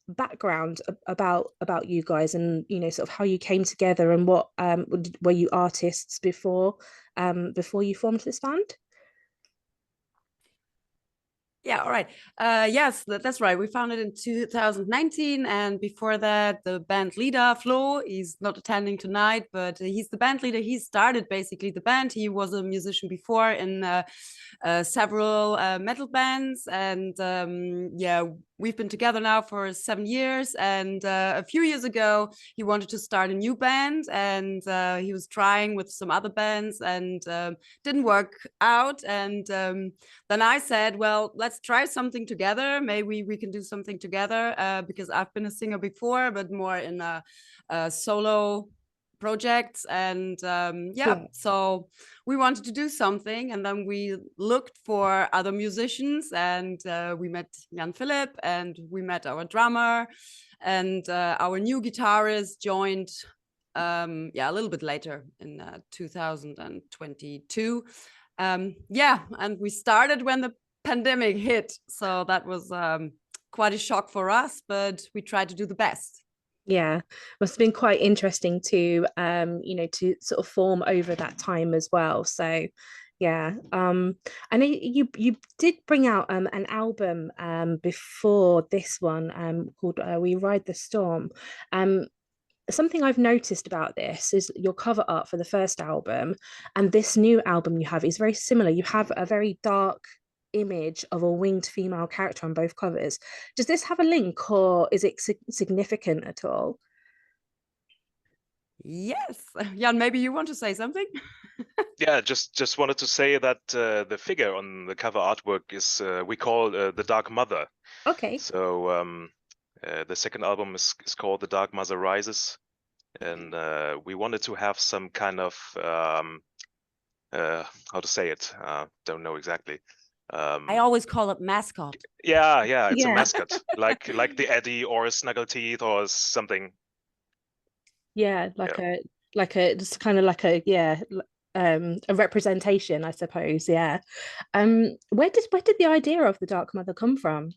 background about you guys, and sort of how you came together, and what were you artists before you formed this band? Yeah, all right. Yes, that's right. We founded in 2019, and before that, the band leader Flo, he's not attending tonight, but he's the band leader. He started basically the band. He was a musician before in several metal bands, and yeah, we've been together now for 7 years. And a few years ago, he wanted to start a new band, and he was trying with some other bands, and didn't work out. And then I said, well, let's try something together. Maybe we can do something together, because I've been a singer before, but more in a solo projects. And yeah, so we wanted to do something, and then we looked for other musicians, and we met Jan Philip, and we met our drummer, and our new guitarist joined yeah, a little bit later in 2022. Yeah, and we started when the pandemic hit, so that was quite a shock for us, but we tried to do the best. Yeah, must have been quite interesting to to sort of form over that time as well. So yeah, I know you did bring out an album before this one called We Ride the Storm. Um Something I've noticed about this is your cover art for the first album and this new album you have is very similar. You have a very dark image of a winged female character on both covers. Does this have a link, or is it significant at all? Yes. Jan, maybe you want to say something? Yeah, just wanted to say that the figure on the cover artwork is we call the Dark Mother. Okay. So the second album is called The Dark Mother Rises, and we wanted to have some kind of how to say it. Don't know exactly. I always call it mascot. Yeah, it's a Yeah. mascot, like the Eddie or a Snaggleteeth or something. Yeah, Yeah. it's kind of like a representation, I suppose. Yeah. Where did the idea of the Dark Mother come from?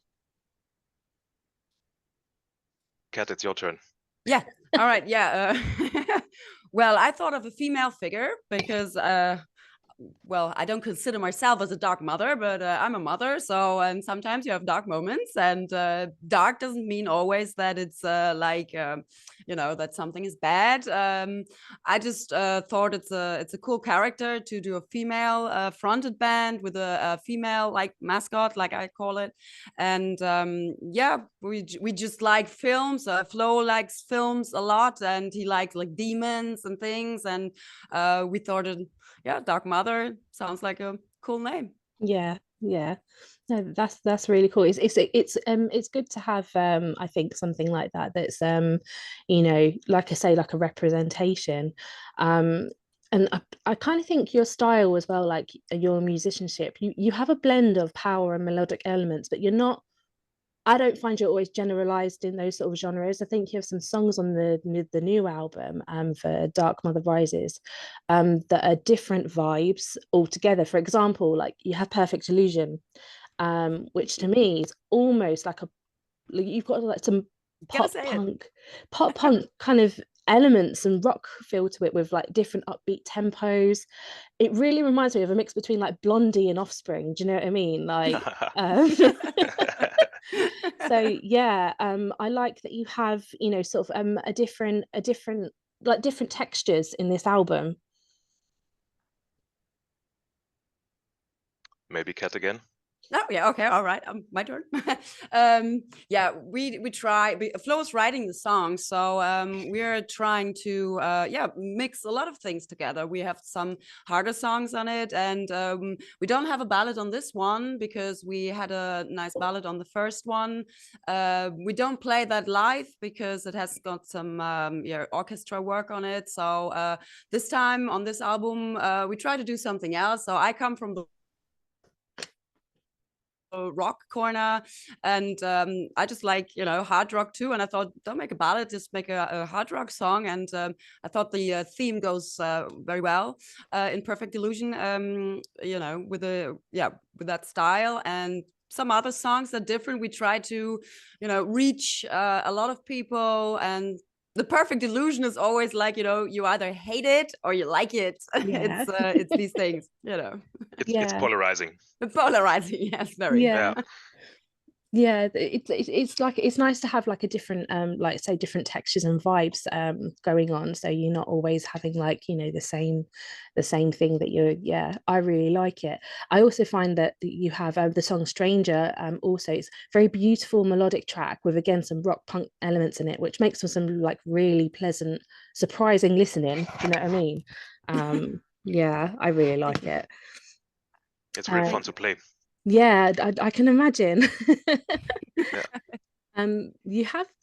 Kat, it's your turn. Yeah. All right. Yeah. Well, I thought of a female figure because well, I don't consider myself as a dark mother, but I'm a mother. So, and sometimes you have dark moments, and dark doesn't mean always that it's like, that something is bad. I just thought it's a cool character to do a female fronted band with a female like mascot, like I call it. And yeah, we just like films. Flo likes films a lot, and he likes like demons and things. And we thought yeah, Dark Mother sounds like a cool name. Yeah, yeah. No, that's really cool. It's good to have I think something like that that's like I say, like a representation. Um and I kind of think your style as well, like your musicianship, you have a blend of power and melodic elements, but you're not I don't find you always generalized in those sort of genres. I think you have some songs on the new album for Dark Mother Rises that are different vibes altogether. For example, like you have Perfect Illusion, which to me is almost like you've got like some Gotta pop say it. punk, pop punk kind of elements and rock feel to it with like different upbeat tempos. It really reminds me of a mix between like Blondie and Offspring. Do you know what I mean? Like, so yeah, I like that you have, sort of a different like different textures in this album. Maybe Kat again. Oh yeah, okay, all right. My turn. Yeah, we try. Flo's writing the song, so we're trying to yeah, mix a lot of things together. We have some harder songs on it, and we don't have a ballad on this one because we had a nice ballad on the first one. We don't play that live because it has got some yeah, orchestra work on it. So this time on this album, we try to do something else. So I come from the rock corner, and I just like hard rock too, and I thought, don't make a ballad, just make a hard rock song. And I thought the theme goes very well in Perfect Illusion, with the with that style. And some other songs are different. We try to, you know, reach a lot of people, and the perfect illusion is always like, you know, you either hate it or you like it. Yeah. It's these things, you know. It's polarizing. Polarizing, yes, very. Yeah. Yeah, it's like it's nice to have like a different like say different textures and vibes going on, so you're not always having like, you know, the same thing that you're. Yeah, I really like it. I also find that you have the song Stranger, also it's very beautiful melodic track with again some rock punk elements in it, which makes for some like really pleasant, surprising listening. Do you know what I mean? Yeah, I really like it. It's really fun to play. Yeah, I can imagine. Yeah. Do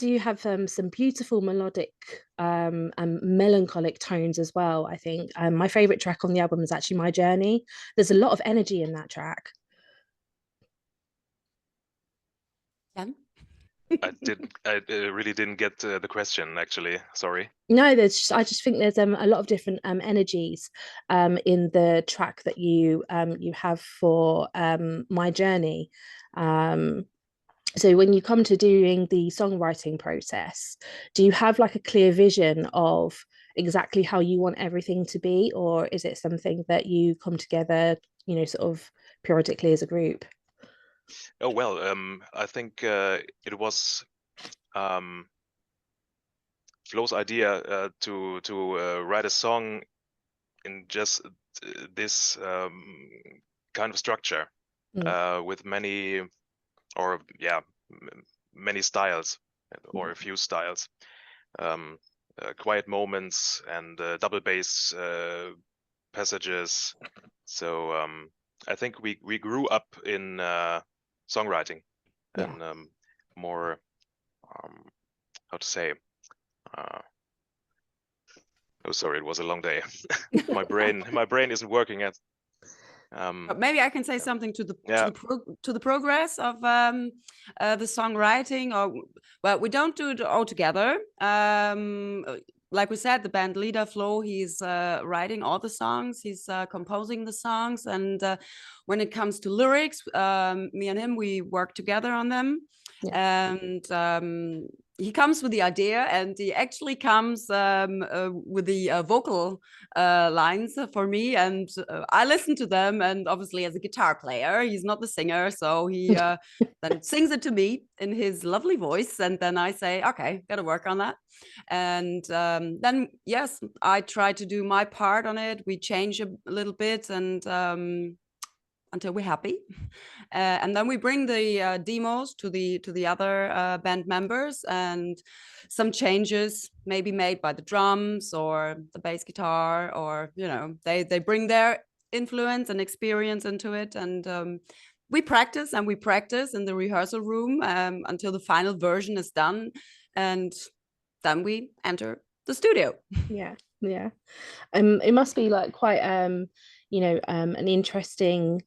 you have some beautiful melodic and melancholic tones as well, I think. My favorite track on the album is actually My Journey. There's a lot of energy in that track. Yeah. I really didn't get the question, actually. Sorry. No, I just think there's a lot of different energies in the track that you have for My Journey. So when you come to doing the songwriting process, do you have like a clear vision of exactly how you want everything to be, or is it something that you come together, you know, sort of periodically as a group? Oh well, I think it was Flo's idea to write a song in just this kind of structure with many, or yeah, many styles or a few styles, quiet moments and double bass passages. So I think we grew up in songwriting and more how to say. Oh, sorry, it was a long day. my brain isn't working yet. Maybe I can say something to the progress of the songwriting. Or well, we don't do it all together. Like we said, the band leader Flo, he's writing all the songs, he's composing the songs, and when it comes to lyrics, me and him, we work together on them. And he comes with the idea, and he actually comes with the vocal lines for me, and I listen to them. And obviously, as a guitar player, he's not the singer, so he then sings it to me in his lovely voice, and then I say, "Okay, got to work on that." And then, yes, I try to do my part on it. We change a little bit, and until we're happy, and then we bring the demos to the other band members, and some changes may be made by the drums or the bass guitar, or you know, they bring their influence and experience into it, and we practice in the rehearsal room until the final version is done, and then we enter the studio. Yeah. It must be like quite you know, an interesting,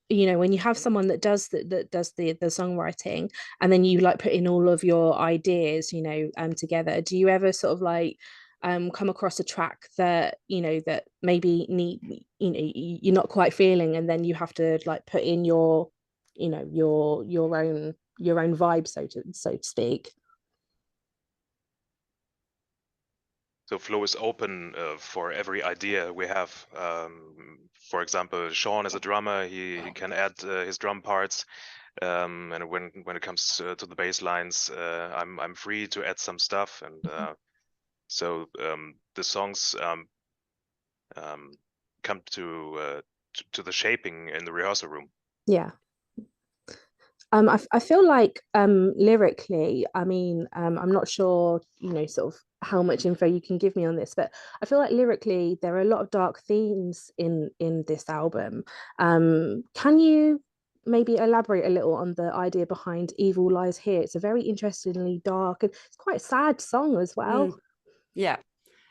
you know, when you have someone that does the songwriting, and then you like put in all of your ideas, you know, together. Do you ever sort of like come across a track that, you know, that maybe you know, you're not quite feeling, and then you have to like put in your, you know, your own vibe, so to speak? So Flo is open for every idea we have. For example, Sean is a drummer. He can add his drum parts, and when it comes to the bass lines, I'm free to add some stuff, and so the songs come to the shaping in the rehearsal room. Yeah. I feel like lyrically, I mean, I'm not sure, you know, sort of how much info you can give me on this, but I feel like lyrically there are a lot of dark themes in this album. Can you maybe elaborate a little on the idea behind Evil Lies Here? It's a very interestingly dark, and it's quite a sad song as well. Yeah,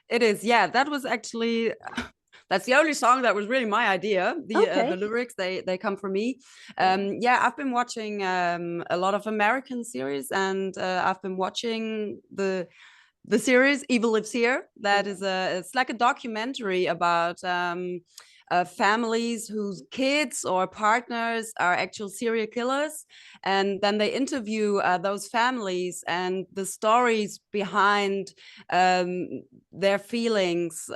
it is. Yeah, that was actually that's the only song that was really my idea. The lyrics, they come from me. Yeah, I've been watching a lot of American series, and I've been watching the series Evil Lives Here. That is it's like a documentary about families whose kids or partners are actual serial killers, and then they interview those families and the stories behind their feelings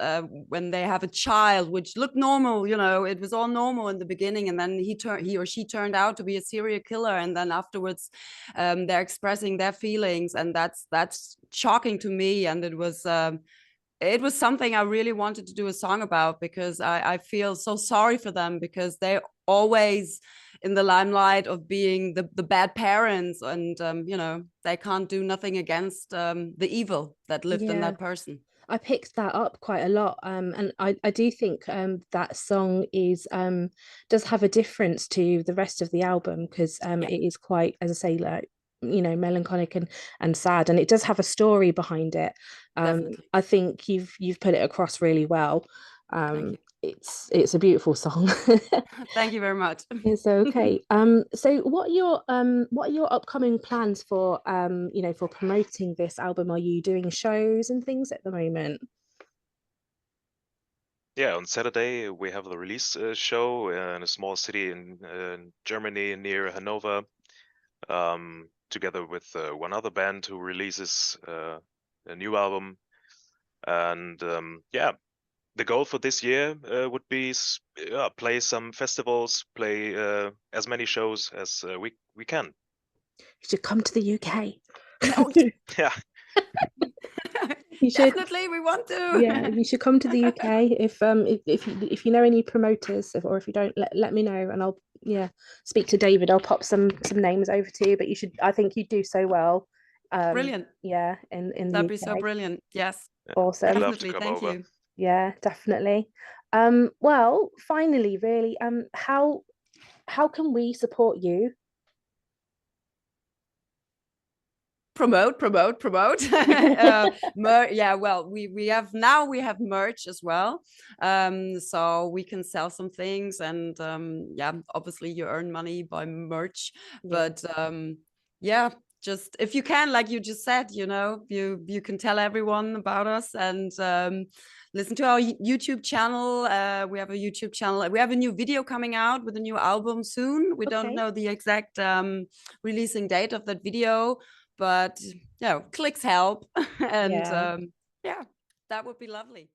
when they have a child, which looked normal, you know, it was all normal in the beginning, and then he or she turned out to be a serial killer, and then afterwards they're expressing their feelings, and that's shocking to me. And it was something I really wanted to do a song about, because I feel so sorry for them, because they're always in the limelight of being the bad parents, and you know, they can't do nothing against the evil that lived in that person. I picked that up quite a lot, and I do think that song does have a difference to the rest of the album, because it is quite, as I say, like, you know, melancholic and sad, and it does have a story behind it. I think you've put it across really well. Thank you. It's a beautiful song. Thank you very much. It's okay. So what are your upcoming plans for you know, for promoting this album? Are you doing shows and things at the moment? Yeah, on Saturday we have the release show in a small city in Germany near Hanover, together with one other band who releases a new album. And yeah, the goal for this year would be play some festivals, play as many shows as we can. You should come to the UK. Yeah. You should. Definitely, we want to. Yeah, you should come to the UK. If you know any promoters, or if you don't, let me know, and I'll speak to David. I'll pop some names over to you. But you should. I think you do so well. Brilliant. Yeah, in the That'd UK. be so brilliant. Yes. Awesome. I'd love to Definitely. come Thank over. you. Yeah, definitely. Well, finally, really, how can we support you? Promote. Yeah, well, we have merch as well, so we can sell some things, and yeah, obviously you earn money by merch, but yeah, just if you can, like you just said, you know, you can tell everyone about us, and listen to our YouTube channel. We have a YouTube channel. We have a new video coming out with a new album soon. We don't know the exact releasing date of that video, but you know, clicks help. And yeah, that would be lovely.